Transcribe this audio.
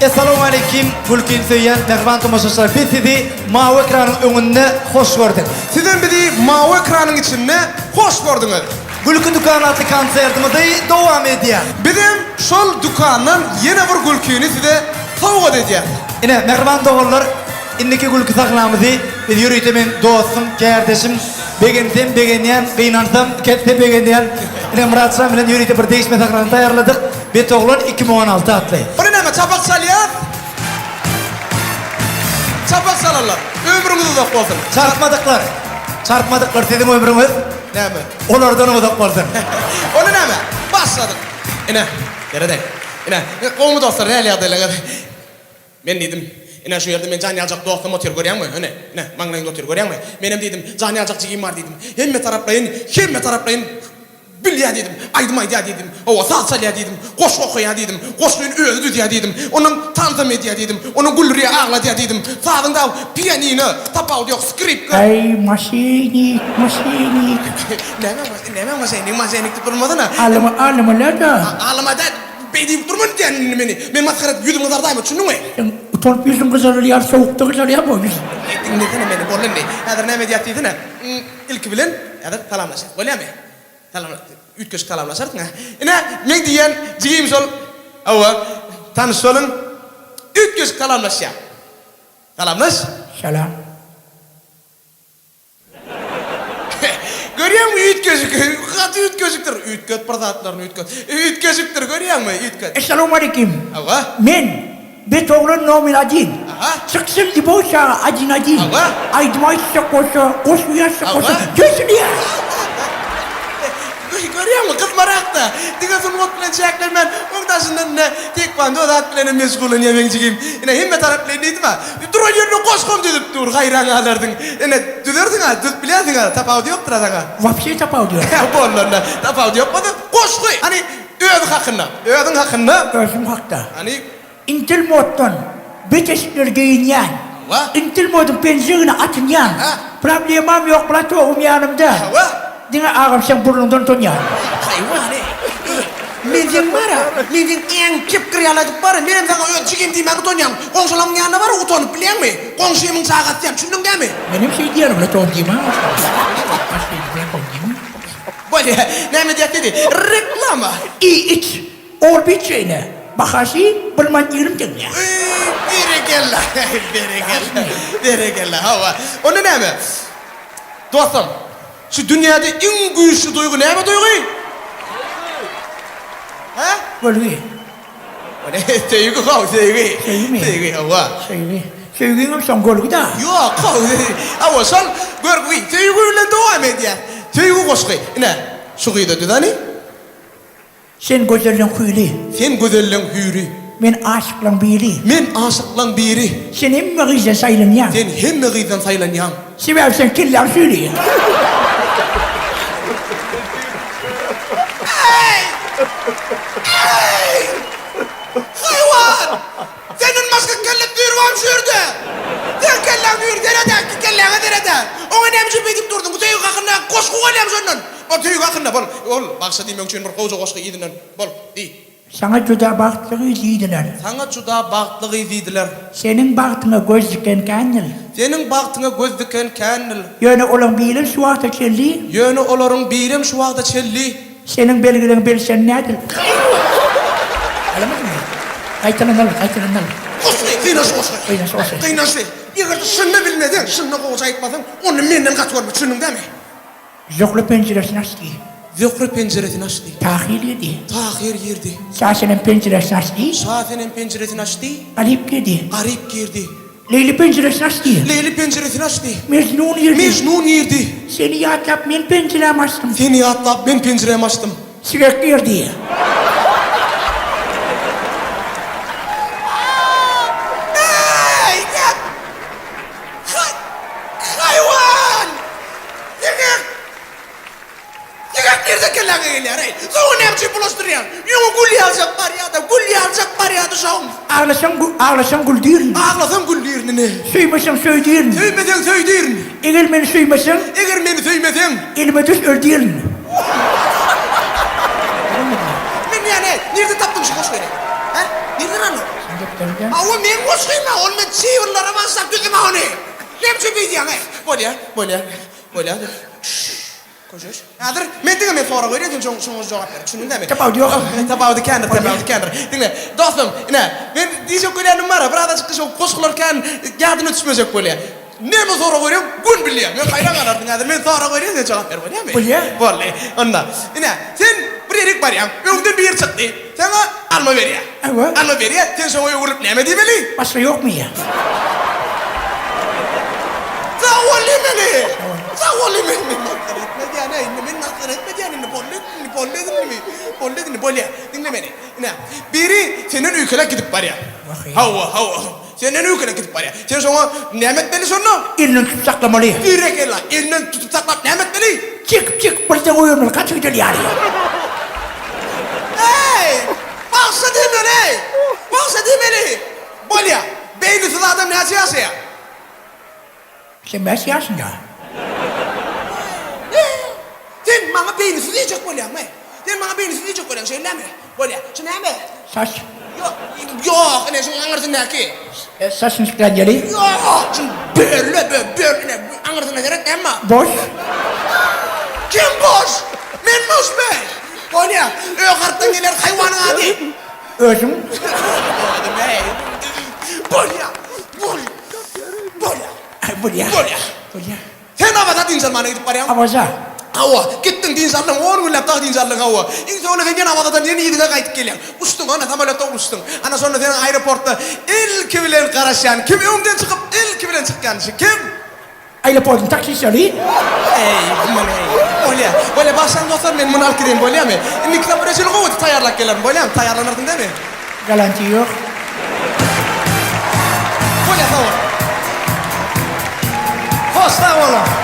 Assalamu alaikum. Gülkin söyleyen mehman tomaşaşlar. Biz sizi mavi ekranın önünde hoş gördük. Sizin bizi mavi ekranın içinde hoş gördünüz. Gülkü Dükkanı adlı konsertimizi devam ediyor. Bizim şol dükkandan yeni bir gülkünü size tavuk edeceğiz. Yine mehman doğrular. İndiki gülkü saklamızı biz yürüytemin dostum, kardeşim, beğendim, beğeniyen, beğenansam, kette beğeniyen. Yine Murat Şam ile yürüyte bir değişme saklamını ayarladık. Beethoven 2016 adlı. O ne neme çapak salıyat? Çapak salarlar. Ömrünüz uzak olsun. Çarpmadıklar dedim ömrümüz. Neme? Onlardan uzak olsun. O ne neme? Başladık. Yine. Nerede? Yine. Qo'mu dostlar ne eliyadıyla? Men dedim. Yine şu yerde men cani alacak dostum otur görüyor musun? Yine. Yine. Manglayın otur görüyor musun? Benim dedim. Cani alacak cigim var dedim. Hemme taraflayın. Bilya dedim, aydımay diye dedim, ova salsalya dedim, koş okuya dedim, koşluğun öldü diye dedim, onun tanzım ediyor dedim, onun gülrüye ağla diye dedim, sağında piyanino, tapav diyor, skrip. Ay maşinik. Neme maşinik de durmadı na? Ağlama la da. Ağlama da, beydiyip durmadı diye beni, ben maskarat yüzüm kızardayım, düşündün mü? Utanıp yüzüm kızarıyor, soğukta kızarıyor mu? Dinlesene beni, borlan ne? Eğer neme diye deydin ilk bilen, eğer talamlaşır, böyle mi? Ütköz kalamlaşardık ha. Yine men diyen cigim sol. Ava tanış solun. Ütköz kalamlaş ya. Kalamlaş. Selam. Görüyor musun ütköz? Katı ütközdür. Ütköz pırdatlarını ütköz. Ütközdür görüyor musun ütköz? Esselamu aleyküm. Ava. Men Beethoven nomin adin. Aha. Sıksın gibi olsa adin adin. Ava. Aydımay koşa, koşuya koşa. Görsün ya. Görüyor musun? Kız marakta. Diyorsun mut bilen çekler ben. Ondaşından ne? Tekvando da at bilenin meşgulun yemen cigim. Yine himme taraf bilen neydi mi? Dur o yerine koşkom dedip dur. Hayran alırdın. Yine düdürdün ha. Düt bilerdin ha. Tapav diyor dur adana. Vapşe tapav diyor. Bollarına. Tapav diyor. Bana koş koy. Hani ödün hakkında. Ödün hakkında. Gözüm hakta. Hani. İntil moddan beteşikler giyinyen. Va? İntil modun pensiyonu atınyan. Ha. Problemam yok. Platoğum yanımda. Va? Dine ağam sen burnundan tonyan. Hayvan ne? Mendin var ha. Mendin en kip kırıyaladık var. Benim sana öyle çikim diyeyim ben utanıyorum. Komşulamın yanında var utanıp biliyor musun? Komşuyumun sakat diyeyim. Şunun değil mi? Benim şey diyelim Platon diyeyim ha. Böyle ne mi diye dedi? Reklama. İyi iç. Orbit şeyine. Bakası bilmem yerim dinle. Berekella. Hava. O ne mi? Dostum. Şu dünyada en güçlü duygu ne mi duygu? Ha? Böyle. O ne? Sevgi kav, sevgi. Sevgi mi? Sevgi hava. Sevginin son golü da. Yok kav. Hava son görgü. Sevgiyle devam ediyor. Sevgi koşku. Ne? Şu kıyıda düdani? Sen güzelliğin huylu. Sen güzelliğin hürü. Ben aşıklan biri. Men aşıklan biri. Sen hem gıyza sayılın ya. Sen hem gıydan sayılan yan. Seversen killer söylüyor. Hayvan! Senin başka kellet duyurmam şurada. Sen kellen duyur derede, kellene derede. Ona nemci bedip durdun, bu tüyük hakkında koşku oynayam sondan. Bu tüyük hakkında bol. Ol, baksa diyeyim için bir koca koşku iyidinden. Bol, di. Sana juda baktlığı izleydiler. Sana juda baktlığı izleydiler. Senin baktığına göz diken kendil. Senin baktığına göz diken kendil. Yöne olan bilir şu vakta çelli. Yönü oların birim şu vakta çelli. Senin belgelerin bilsen nedir? Alamadın mı? Kaytanın al. Kıynaşı koşku. Kıynaşı. Eğer şunu bilmedin, şunu koca etmedin, onu menden kat görmüş, şunun değil mi? Zoklu penceresini açtı. Zökrü penceresini açtı. Tahir yedi. Tahir girdi. Şahsenin penceresini açtı. Şafe'nin penceresini açtı. Alip girdi. Garip girdi. Leyli penceresini açtı. Leyli penceresini açtı. Mecnun girdi. Mecnun girdi. Seni yatlap ben penceremi açtım. Seni atlap ben penceremi açtım. Sirek girdi. Hayvan! Yıkak nerede kellanga geliyor? Sonra ne yapacak bulaştırıyor? Yok gülü alacak var ya da şahım. Ağlasan gül diyelim. Ağlasam güllerini ne? Suymasan söy diyelim. Söymeden söyleyin. Eğer beni suymasan Eğer beni söymeden. elime düş öl diyelim. Ben yani nerede taptın şu koşu beni? Ha? Nereden anladın? Götüreceğim. Ama men koşayım ha, onun çiğirlere bassak düzüm ha onu. Ne biçim bir diyen Böyle. Koşuş. Adır, men dinle men sonra koyuyor, şoňuz jogap ber. Şunu deme. Tapawdy yok. Tapawdy kendir. Dinle, dostum, men diyecek koyarım var, burada çıkış o koşkularken yadını düşmeyecek böyle. Ne mi sonra koyuyorum? Gün biliyorum. Ben hayran kalardım adır. Men sonra koyuyorum, sen jogap ber, böyle mi? Böyle. Vallahi, onda. Sen bir yerik var ya, öňden bir yer çıktı. Sana alma ver ya. Evet. Alma ver ya, sen şoňa ýogurup näme diýmeli? Başka yok mu ya? Zawalli meni. Zawalli meni. Men nakar etme diýeni, bolle. Dinle beni. Biri senin ülkene gidip var ya. Hava. Senin ülkene gidip var ya. Sen sonra nimet beni sonra Elini tutup saklamalı. direkt el lan. Elinden tutup saklayıp nimet beni. Çık, polise koyuyorlar, kaç gidiyor yani. Hey! Baksa demeli. Baksa demeli. Bolle. Beynisiz adam ne yapıyor ya? Sen ben siyarsın ya. Sen bana beynisiz diyecek bolle ama. Sen bana beynisiz diyecek bolle. Şey ne mi? Bolle. Şu ne mi? Saç. Yok. Ne şu anlarsın ne ki? Saçın sıkınceli. Yok. Şu böyle. Anlarsın ne gerek değil mi? Boş. Kim boş? Men boş be. Bolle. Ökarttan gelir hayvanın adı. Özüm. Bolle. Buraya. Bolle. Sen havada din salmana gidip var ya. Avaza. Hava, gittin din sallan, 10 gün lapta din sallan hava. İnsan öyle havadadan yeni yediğine kayıt geliyor. Uçtun, ana samolyota uçtun. Ana sonra senin aeroportta ilk bilen karaşan. Kim ömden çıkıp ilk bilen çıkan şey? Kim? Aeroportun taksisi Ey, Bolle başsan dostlar men bunu alıp gideyim, bolle mi? İndi kitap buraya şöyle kovudu, tayarlak gelen, bolle mi? Tayarlanırdın değil mi? Garanti yok. Bolle, sağ ol. Hoş sağ olun.